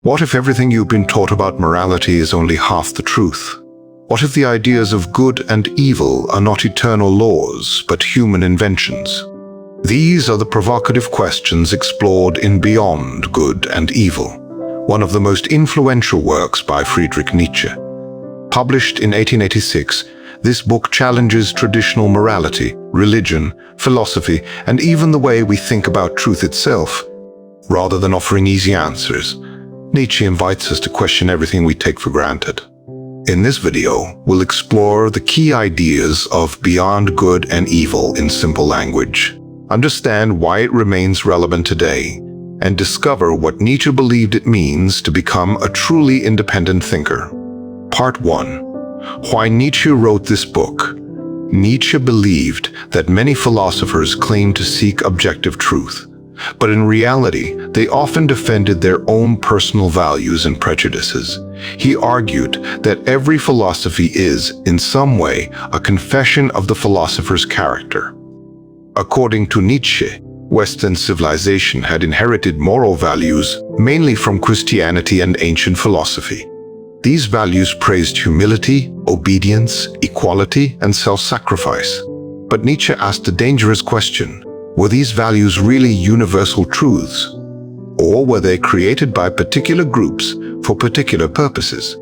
What if everything you've been taught about morality is only half the truth? What if the ideas of good and evil are not eternal laws, but human inventions? These are the provocative questions explored in Beyond Good and Evil, one of the most influential works by Friedrich Nietzsche. Published in 1886, this book challenges traditional morality, religion, philosophy, and even the way we think about truth itself. Rather than offering easy answers, Nietzsche invites us to question everything we take for granted. In this video, we'll explore the key ideas of Beyond Good and Evil in simple language, understand why it remains relevant today, and discover what Nietzsche believed it means to become a truly independent thinker. Part 1. Why Nietzsche wrote this book. Nietzsche believed that many philosophers claimed to seek objective truth, but in reality, they often defended their own personal values and prejudices. He argued that every philosophy is, in some way, a confession of the philosopher's character. According to Nietzsche, Western civilization had inherited moral values mainly from Christianity and ancient philosophy. These values praised humility, obedience, equality, and self-sacrifice. But Nietzsche asked a dangerous question. Were these values really universal truths? Or were they created by particular groups for particular purposes?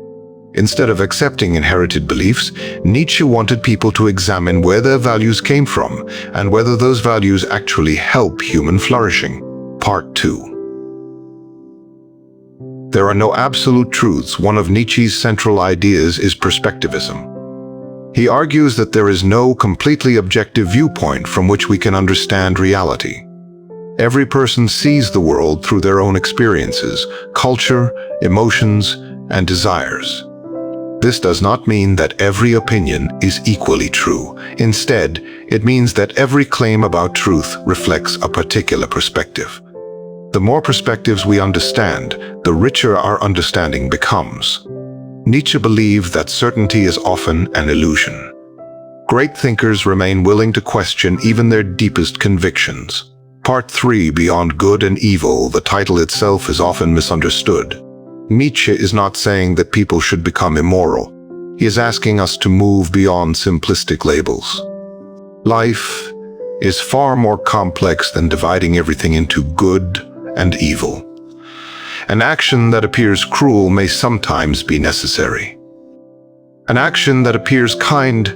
Instead of accepting inherited beliefs, Nietzsche wanted people to examine where their values came from and whether those values actually help human flourishing. Part 2. There are no absolute truths. One of Nietzsche's central ideas is perspectivism. He argues that there is no completely objective viewpoint from which we can understand reality. Every person sees the world through their own experiences, culture, emotions, and desires. This does not mean that every opinion is equally true. Instead, it means that every claim about truth reflects a particular perspective. The more perspectives we understand, the richer our understanding becomes. Nietzsche believed that certainty is often an illusion. Great thinkers remain willing to question even their deepest convictions. Part 3, Beyond Good and Evil. The title itself is often misunderstood. Nietzsche is not saying that people should become immoral. He is asking us to move beyond simplistic labels. Life is far more complex than dividing everything into good and evil. An action that appears cruel may sometimes be necessary. An action that appears kind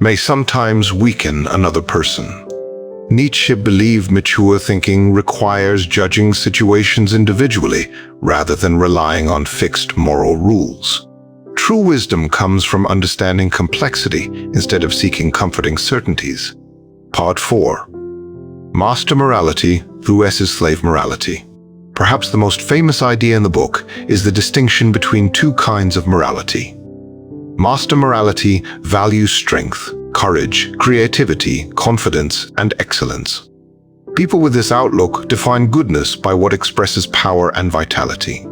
may sometimes weaken another person. Nietzsche believed mature thinking requires judging situations individually rather than relying on fixed moral rules. True wisdom comes from understanding complexity instead of seeking comforting certainties. Part 4. Master morality versus slave morality. Perhaps the most famous idea in the book is the distinction between two kinds of morality. Master morality values strength, courage, creativity, confidence, and excellence. People with this outlook define goodness by what expresses power and vitality.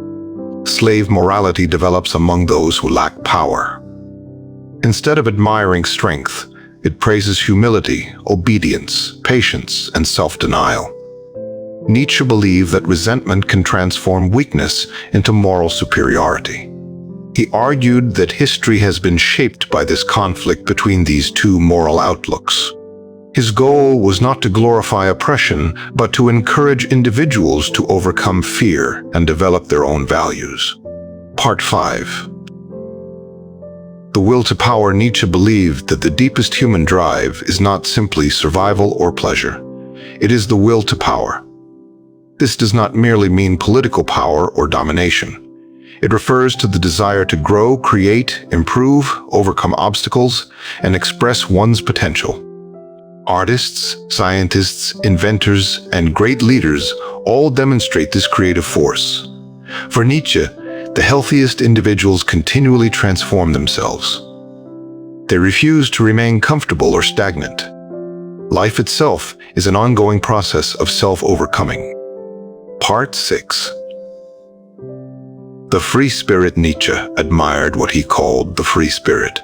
Slave morality develops among those who lack power. Instead of admiring strength, it praises humility, obedience, patience, and self-denial. Nietzsche believed that resentment can transform weakness into moral superiority. He argued that history has been shaped by this conflict between these two moral outlooks. His goal was not to glorify oppression, but to encourage individuals to overcome fear and develop their own values. Part 5. The will to power. Nietzsche believed that the deepest human drive is not simply survival or pleasure. It is the will to power. This does not merely mean political power or domination. It refers to the desire to grow, create, improve, overcome obstacles, and express one's potential. Artists, scientists, inventors, and great leaders all demonstrate this creative force. For Nietzsche, the healthiest individuals continually transform themselves. They refuse to remain comfortable or stagnant. Life itself is an ongoing process of self-overcoming. Part 6. The free spirit. Nietzsche admired what he called the free spirit.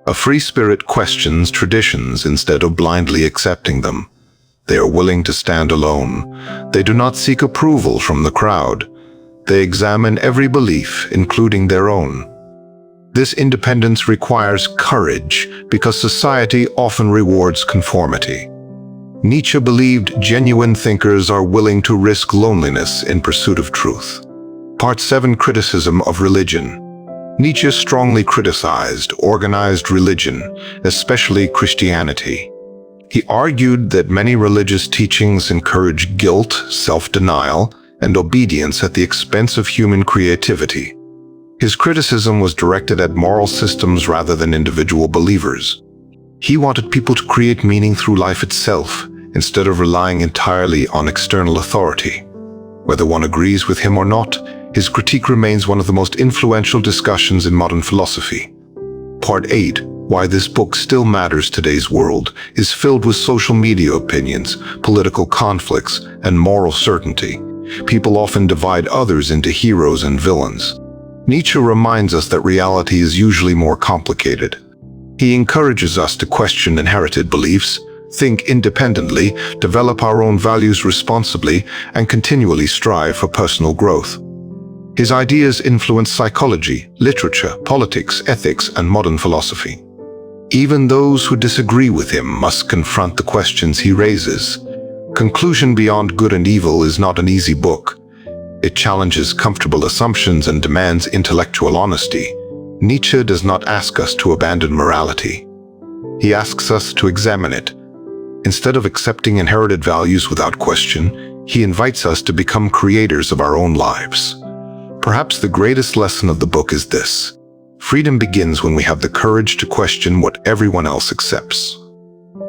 A free spirit questions traditions instead of blindly accepting them. They are willing to stand alone. They do not seek approval from the crowd. They examine every belief, including their own. This independence requires courage because society often rewards conformity. Nietzsche believed genuine thinkers are willing to risk loneliness in pursuit of truth. Part 7: Criticism of Religion. Nietzsche strongly criticized organized religion, especially Christianity. He argued that many religious teachings encourage guilt, self-denial, and obedience at the expense of human creativity. His criticism was directed at moral systems rather than individual believers. He wanted people to create meaning through life itself, instead of relying entirely on external authority. Whether one agrees with him or not, his critique remains one of the most influential discussions in modern philosophy. Part 8: Why this book still matters today's world, is filled with social media opinions, political conflicts, and moral certainty. People often divide others into heroes and villains. Nietzsche reminds us that reality is usually more complicated. He encourages us to question inherited beliefs, think independently, develop our own values responsibly, and continually strive for personal growth. His ideas influence psychology, literature, politics, ethics, and modern philosophy. Even those who disagree with him must confront the questions he raises. Conclusion Beyond Good and Evil is not an easy book. It challenges comfortable assumptions and demands intellectual honesty. Nietzsche does not ask us to abandon morality. He asks us to examine it. Instead of accepting inherited values without question, he invites us to become creators of our own lives. Perhaps the greatest lesson of the book is this: freedom begins when we have the courage to question what everyone else accepts.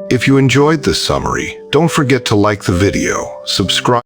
If you enjoyed this summary, don't forget to like the video, subscribe,